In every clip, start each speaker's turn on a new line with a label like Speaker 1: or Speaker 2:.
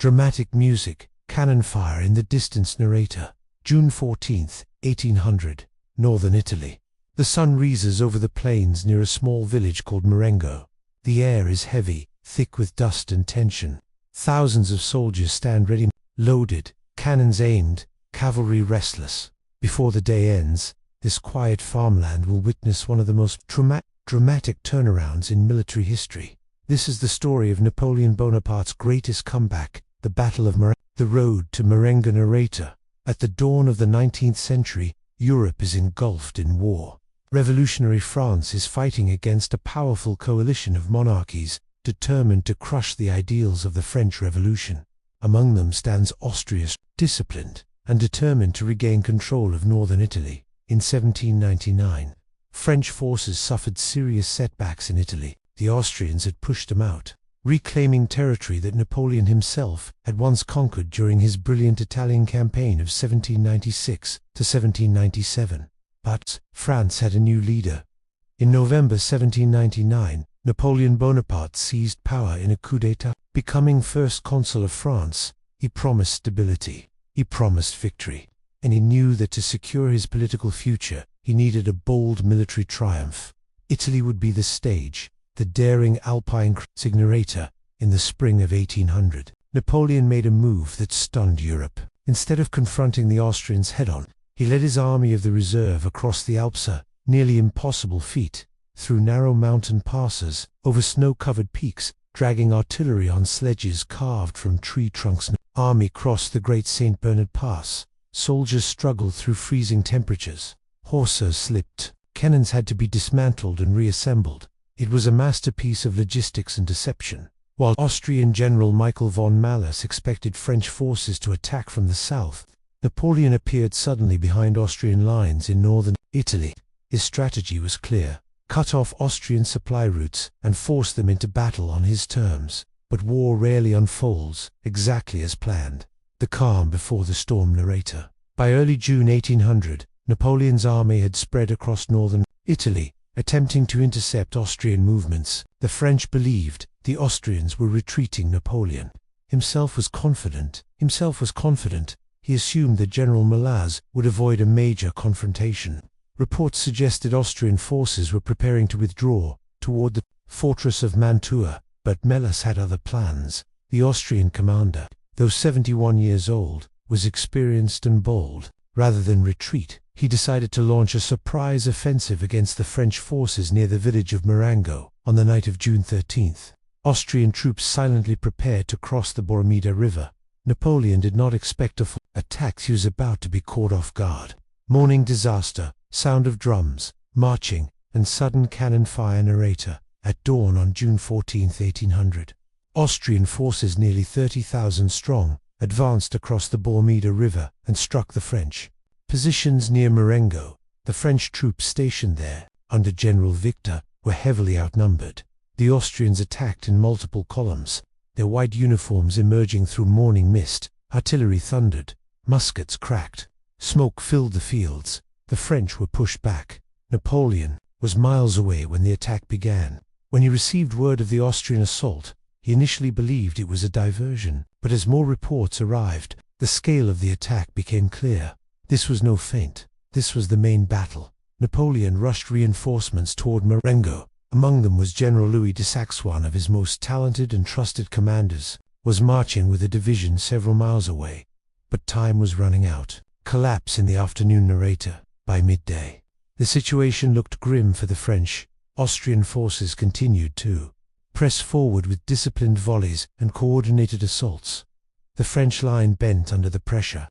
Speaker 1: Dramatic music, cannon fire in the distance. Narrator. June 14, 1800, northern Italy. The sun rises over the plains near a small village called Marengo. The air is heavy, thick with dust and tension. Thousands of soldiers stand ready, loaded, cannons aimed, cavalry restless. Before the day ends, this quiet farmland will witness one of the most dramatic turnarounds in military history. This is the story of Napoleon Bonaparte's greatest comeback, the Battle of Marengo. The road to Marengo. Narrator. At the dawn of the 19th century, Europe is engulfed in war. Revolutionary France is fighting against a powerful coalition of monarchies, determined to crush the ideals of the French Revolution. Among them stands Austria, disciplined and determined to regain control of northern Italy. In 1799, French forces suffered serious setbacks in Italy. The Austrians had pushed them out, reclaiming territory that Napoleon himself had once conquered during his brilliant Italian campaign of 1796 to 1797. But France had a new leader. In November 1799, Napoleon Bonaparte seized power in a coup d'état. Becoming first consul of France, he promised stability, he promised victory, and he knew that to secure his political future, he needed a bold military triumph. Italy would be the stage, the daring Alpine narrator. In the spring of 1800, Napoleon made a move that stunned Europe. Instead of confronting the Austrians head-on, he led his army of the reserve across the Alps, a nearly impossible feat, through narrow mountain passes, over snow-covered peaks, dragging artillery on sledges carved from tree trunks. Army crossed the Great St. Bernard Pass. Soldiers struggled through freezing temperatures. Horses slipped. Cannons had to be dismantled and reassembled. It was a masterpiece of logistics and deception. While Austrian General Michael von Malus expected French forces to attack from the south, Napoleon appeared suddenly behind Austrian lines in northern Italy. His strategy was clear: cut off Austrian supply routes and force them into battle on his terms. But war rarely unfolds exactly as planned. The calm before the storm. Narrator. By early June 1800, Napoleon's army had spread across northern Italy, attempting to intercept Austrian movements. The French believed the Austrians were retreating. Napoleon himself was confident. He assumed that General Malaz would avoid a major confrontation. Reports suggested Austrian forces were preparing to withdraw toward the fortress of Mantua, but Malaz had other plans. The Austrian commander, though 71 years old, was experienced and bold. Rather than retreat, he decided to launch a surprise offensive against the French forces near the village of Marengo on the night of June 13th. Austrian troops silently prepared to cross the Bormida River. Napoleon did not expect a full attack. He was about to be caught off guard. Morning disaster, sound of drums, marching, and sudden cannon fire. Narrator. At dawn on June 14, 1800, Austrian forces, nearly 30,000 strong, advanced across the Bormida River and struck the French positions near Marengo. The French troops stationed there, under General Victor, were heavily outnumbered. The Austrians attacked in multiple columns, their white uniforms emerging through morning mist. Artillery thundered, muskets cracked, smoke filled the fields. The French were pushed back. Napoleon was miles away when the attack began. When he received word of the Austrian assault, he initially believed it was a diversion, but as more reports arrived, the scale of the attack became clear. This was no feint. This was the main battle. Napoleon rushed reinforcements toward Marengo. Among them was General Louis Desaix. One of his most talented and trusted commanders was marching with a division several miles away. But time was running out. Collapse in the afternoon. Narrator. By midday, the situation looked grim for the French. Austrian forces continued to press forward with disciplined volleys and coordinated assaults. The French line bent under the pressure.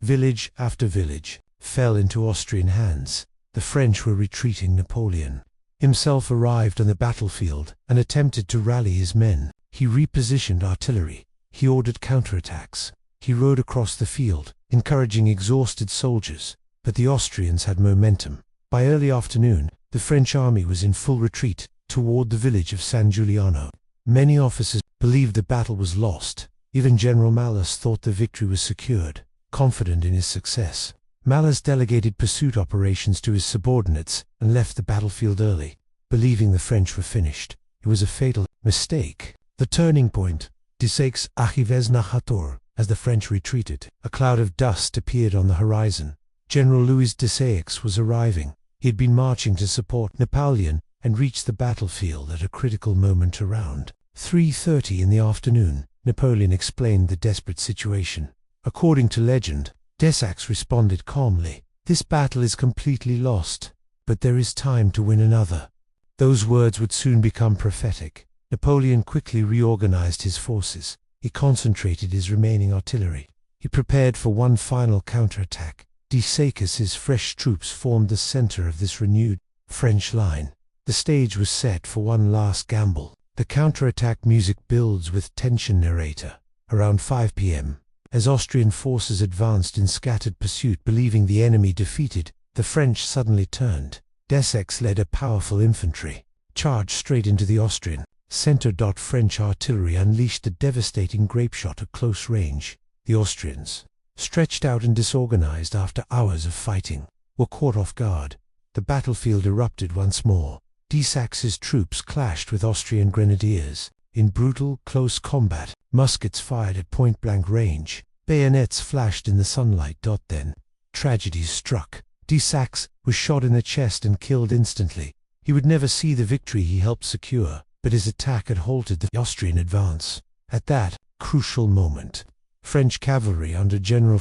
Speaker 1: Village after village fell into Austrian hands. The French were retreating. Napoleon himself arrived on the battlefield and attempted to rally his men. He repositioned artillery. He ordered counterattacks. He rode across the field, encouraging exhausted soldiers. But the Austrians had momentum. By early afternoon, the French army was in full retreat toward the village of San Giuliano. Many officers believed the battle was lost. Even General Malus thought the victory was secured. Confident in his success, Malus delegated pursuit operations to his subordinates and left the battlefield early, believing the French were finished. It was a fatal mistake. The turning point. Desaix arrivait nach Hatour. As the French retreated, a cloud of dust appeared on the horizon. General Louis Desaix was arriving. He had been marching to support Napoleon and reached the battlefield at a critical moment around 3:30 in the afternoon. Napoleon explained the desperate situation. According to legend, Desaix responded calmly, "This battle is completely lost, but there is time to win another." Those words would soon become prophetic. Napoleon quickly reorganized his forces. He concentrated his remaining artillery. He prepared for one final counterattack. Desaix's fresh troops formed the center of this renewed French line. The stage was set for one last gamble. The counterattack music builds with tension. Narrator. Around 5 p.m., as Austrian forces advanced in scattered pursuit, believing the enemy defeated, the French suddenly turned. Desaix led a powerful infantry charge straight into the Austrian center. French artillery unleashed a devastating grapeshot at close range. The Austrians, stretched out and disorganized after hours of fighting, were caught off guard. The battlefield erupted once more. Desaix's troops clashed with Austrian grenadiers in brutal, close combat. Muskets fired at point-blank range. Bayonets flashed in the sunlight. Then, tragedy struck. Desaix was shot in the chest and killed instantly. He would never see the victory he helped secure, but his attack had halted the Austrian advance. At that crucial moment, French cavalry under General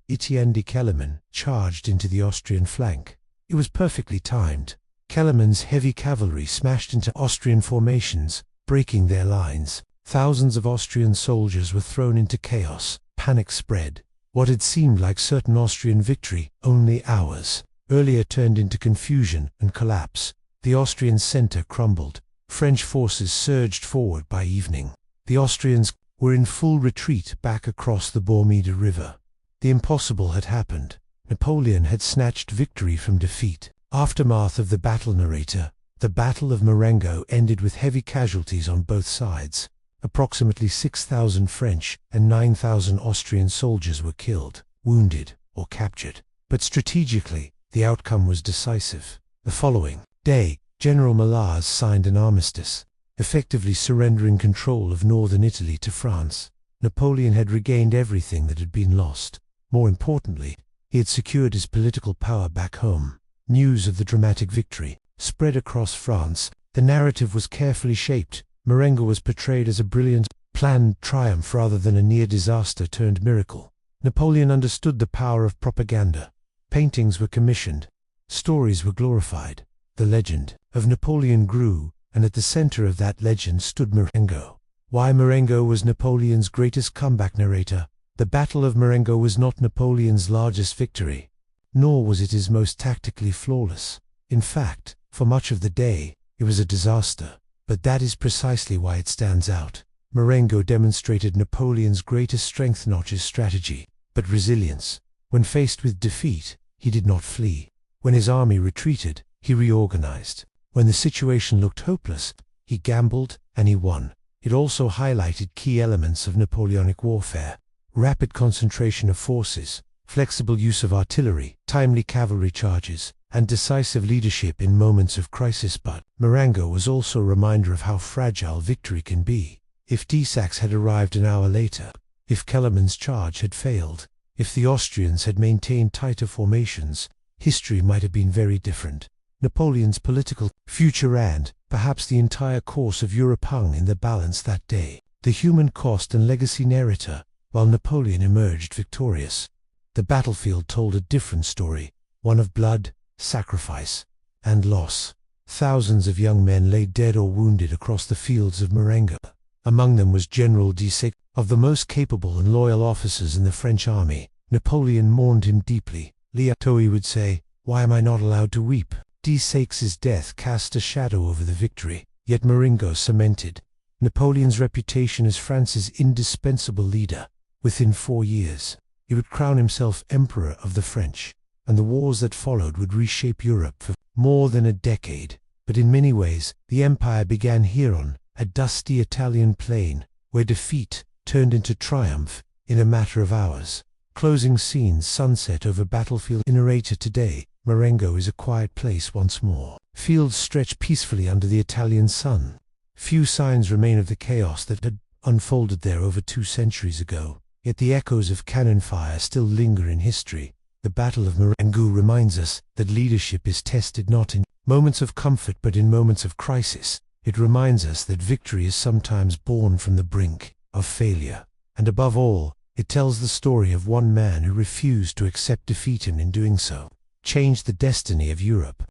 Speaker 1: Etienne de Kellermann charged into the Austrian flank. It was perfectly timed. Kellermann's heavy cavalry smashed into Austrian formations, breaking their lines. Thousands of Austrian soldiers were thrown into chaos. Panic spread. What had seemed like certain Austrian victory only hours earlier turned into confusion and collapse. The Austrian center crumbled. French forces surged forward. By evening, the Austrians were in full retreat back across the Bormida River. The impossible had happened. Napoleon had snatched victory from defeat. Aftermath of the battle. Narrator. The Battle of Marengo ended with heavy casualties on both sides. Approximately 6,000 French and 9,000 Austrian soldiers were killed, wounded, or captured. But strategically, the outcome was decisive. The following day, General Malaz signed an armistice, effectively surrendering control of northern Italy to France. Napoleon had regained everything that had been lost. More importantly, he had secured his political power back home. News of the dramatic victory spread across France. The narrative was carefully shaped. Marengo was portrayed as a brilliant, planned triumph rather than a near disaster turned miracle. Napoleon understood the power of propaganda. Paintings were commissioned. Stories were glorified. The legend of Napoleon grew, and at the center of that legend stood Marengo. Why Marengo was Napoleon's greatest comeback. Narrator. The Battle of Marengo was not Napoleon's largest victory, nor was it his most tactically flawless. In fact, for much of the day, it was a disaster. But that is precisely why it stands out. Marengo demonstrated Napoleon's greatest strength, not just strategy, but resilience. When faced with defeat, he did not flee. When his army retreated, he reorganized. When the situation looked hopeless, he gambled and he won. It also highlighted key elements of Napoleonic warfare: rapid concentration of forces, flexible use of artillery, timely cavalry charges, and decisive leadership in moments of crisis. But Marengo was also a reminder of how fragile victory can be. If Desaix had arrived an hour later, if Kellermann's charge had failed, if the Austrians had maintained tighter formations, history might have been very different. Napoleon's political future and, perhaps the entire course of Europe hung in the balance that day. The human cost and legacy. Narrator. While Napoleon emerged victorious, the battlefield told a different story, one of blood, sacrifice, and loss. Thousands of young men lay dead or wounded across the fields of Marengo. Among them was General Desaix. Of the most capable and loyal officers in the French army, Napoleon mourned him deeply. Liatoi would say, "Why am I not allowed to weep?" Desaix's death cast a shadow over the victory, yet Marengo cemented Napoleon's reputation as France's indispensable leader. Within 4 years, he would crown himself Emperor of the French, and the wars that followed would reshape Europe for more than a decade. But in many ways, the empire began here on a dusty Italian plain, where defeat turned into triumph in a matter of hours. Closing scenes. Sunset over battlefield. Narrator. Today, Marengo is a quiet place once more. Fields stretch peacefully under the Italian sun. Few signs remain of the chaos that had unfolded there over 2 centuries ago, yet the echoes of cannon fire still linger in history. The Battle of Marengo reminds us that leadership is tested not in moments of comfort but in moments of crisis. It reminds us that victory is sometimes born from the brink of failure. And above all, it tells the story of one man who refused to accept defeat and in doing so, changed the destiny of Europe.